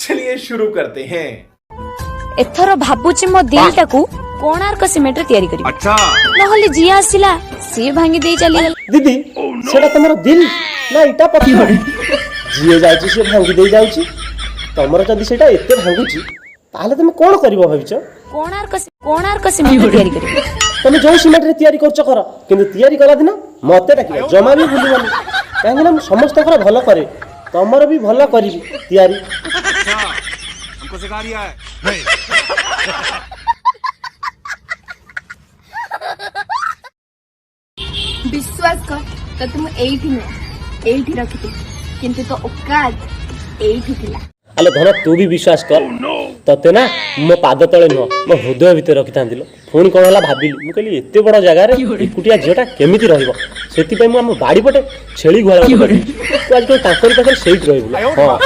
चलिए शुरू करते हैं। एथर भाबुची मो दिल टाकू कोणार्क सिमेंट रे तयारी करी। अच्छा नहले जी आसिला सी भांगी दे चली गल। दीदी सेटा तमर दिल ना इटा पत्थर जिए जाउची से भांगी दे जाउची तमर जदी सेटा एते भांगुची ताले तुम कोन करबो भाबिचो? कोणार्क सिमेंट रे तयारी करी। तुम जो सिमेंट रे तयारी करछ कर किंतु तयारी कला दिन मते डाकिबो जमा भी भूलिबनी काहे ना समस्त कर भलो करे तमर भी भलो करिबी तयारी। अच्छा हमको सिखा रिया है नहीं विश्वास कर तो तुम एठी न एठी रखिते किंतु तो औकात एठी थिला। आलो धन तू भी विश्वास कर तते ना मो पाद तले न मो हृदय भीतर रखि थांदिलो फोन कोन हला भाबिली मु कहली एते बड़ जगह रे एकुटिया झियोटा केमिति रहइबो सेति पय मु हम बाड़ी पटे छेली घोळा तू आज को ताकरी पाखर सेठ रहइबो हां